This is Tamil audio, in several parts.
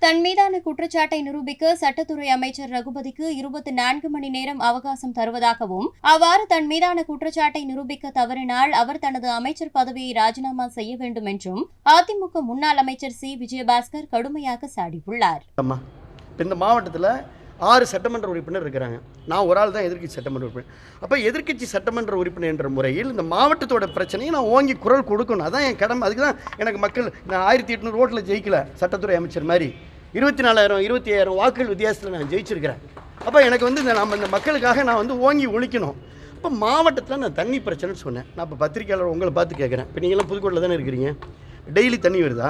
தன் மீதான குற்றச்சாட்டை நிரூபிக்க சட்டத்துறை அமைச்சர் ரகுபதிக்கு 24 மணி நேரம் அவகாசம் தருவதாகவும், அவ்வாறு தன் மீதான குற்றச்சாட்டை நிரூபிக்க தவறினால் அவர் தனது அமைச்சர் பதவியை ராஜினாமா செய்ய வேண்டும் என்றும் அதிமுக முன்னாள் அமைச்சர் சி. விஜயபாஸ்கர் கடுமையாக சாடியுள்ளார். இந்த மாவட்டத்தில் 6 சட்டமன்ற உறுப்பினர் இருக்கிறாங்க. நான் ஒரு ஆள் தான் எதிர்க்கட்சி சட்டமன்ற உறுப்பினர். அப்போ எதிர்க்கட்சி சட்டமன்ற உறுப்பினர் என்ற முறையில் இந்த மாவட்டத்தோட பிரச்சனையை நான் ஓங்கி குரல் கொடுக்கணும். அதான் என் கடமை. அதுக்கு தான் எனக்கு மக்கள் நான் 1800 ஓட்டில் ஜெயிக்கல. சட்டத்துறை அமைச்சர் மாதிரி 24,000 25,000 வாக்குகள் வித்தியாசத்தில் நான் ஜெயிச்சிருக்கிறேன். அப்போ எனக்கு இந்த மக்களுக்காக நான் ஓங்கி ஒழிக்கணும். இப்போ மாவட்டத்தில் நான் தண்ணி பிரச்சனைன்னு சொன்னேன். நான் இப்போ பத்திரிக்கையாளர் உங்களை பார்த்து கேட்குறேன். இப்போ நீங்களாம் புதுக்கோட்டையில் தானே இருக்கிறீங்க. டெய்லி தண்ணி வருதா?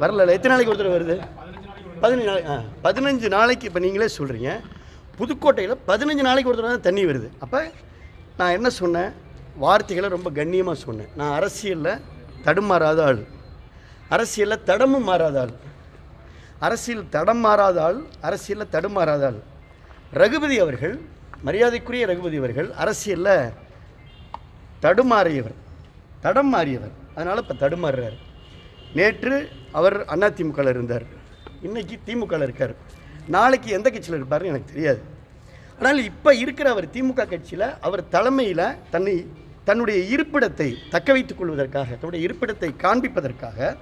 வரல. எத்தனை நாளைக்கு ஒருத்தர் வருது? 15 நாளைக்கு. இப்போ நீங்களே சொல்கிறீங்க புதுக்கோட்டையில் 15 நாளைக்கு ஒருத்தர் தான் தண்ணி வருது. அப்போ நான் என்ன சொன்னேன்? வார்த்தைகளை ரொம்ப கண்ணியமாக சொன்னேன். நான் அரசியலில் தடுமாறாத ஆள், அரசியலில் தடமும் மாறாத ஆள், அரசியலில் தடுமாறாத ஆள். ரகுபதி அவர்கள், மரியாதைக்குரிய ரகுபதி அவர்கள் அரசியலில் தடம் மாறியவர். அதனால் இப்போ தடுமாறுறார். நேற்று அவர் அதிமுகவில் இருந்தார், இன்றைக்கி திமுகவில் இருக்கார். நாளைக்கு எந்த கட்சியில் இருப்பார்னு எனக்கு தெரியாது. ஆனால் இப்போ இருக்கிற அவர் திமுக கட்சியில் அவர் தலைமையில் தன்னுடைய இருப்பிடத்தை தக்க வைத்துக் கொள்வதற்காக, தன்னுடைய இருப்பிடத்தை காண்பிப்பதற்காக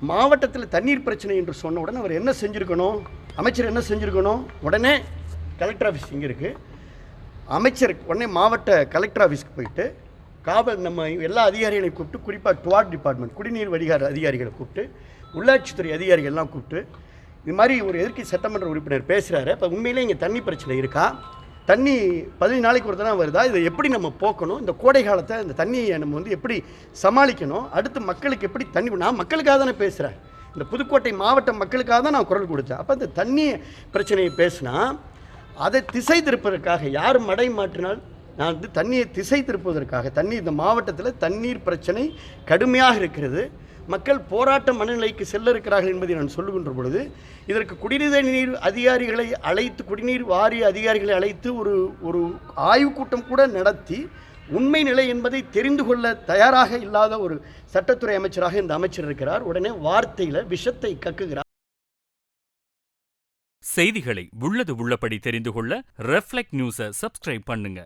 மாவட்டத்தில் தண்ணீர் பிரச்சனை என்று சொன்ன உடனே அவர் என்ன செஞ்சுருக்கணும்? அமைச்சர் என்ன செஞ்சுருக்கணும்? உடனே கலெக்டர் ஆஃபீஸ் இங்கே இருக்குது. அமைச்சர் உடனே மாவட்ட கலெக்டர் ஆஃபீஸ்க்கு போயிட்டு நம்ம எல்லா அதிகாரிகளையும் கூப்பிட்டு, குறிப்பாக டுவாட் டிபார்ட்மெண்ட் குடிநீர் வடிகால் அதிகாரிகளை கூப்பிட்டு, உள்ளாட்சித்துறை அதிகாரிகள்லாம் கூப்பிட்டு, இது மாதிரி ஒரு எதிர்க்கட்சி சட்டமன்ற உறுப்பினர் பேசுகிறாரு. இப்போ உண்மையிலே இங்கே தண்ணி பிரச்சனை இருக்கா? தண்ணி 15 நாளைக்கு ஒரு தான் வருதா? இதை எப்படி நம்ம போக்கணும்? இந்த கோடை காலத்தை இந்த தண்ணியை நம்ம எப்படி சமாளிக்கணும்? அடுத்து மக்களுக்கு எப்படி தண்ணி? நான் மக்களுக்காக தானே பேசுகிறேன். இந்த புதுக்கோட்டை மாவட்ட மக்களுக்காக தான் நான் குரல் கொடுத்தேன். அப்போ இந்த தண்ணி பிரச்சனையை பேசினா அதை திசை திருப்பதற்காக யார் மடை மாற்றினால் நான் தண்ணியை திசை திருப்புவதற்காக இந்த மாவட்டத்தில் தண்ணீர் பிரச்சனை கடுமையாக இருக்கிறது. மக்கள் போராட்ட மனநிலைக்கு செல்ல இருக்கிறார்கள் என்பதை நான் சொல்லுகின்ற பொழுது, இதற்கு குடிநீர் அதிகாரிகளை அழைத்து, குடிநீர் வாரிய அதிகாரிகளை அழைத்து ஒரு ஆய்வுக் கூட்டம் கூட நடத்தி உண்மை நிலை என்பதை தெரிந்து கொள்ள தயாராக இல்லாத ஒரு சட்டத்துறை அமைச்சராக இந்த அமைச்சர் இருக்கிறார். உடனே வார்த்தையில் விஷத்தை கக்குகிறார். செய்திகளை உள்ளது உள்ளபடி தெரிந்து கொள்ள ரெஃப்ளெக்ட் நியூஸை சப்ஸ்கிரைப் பண்ணுங்க.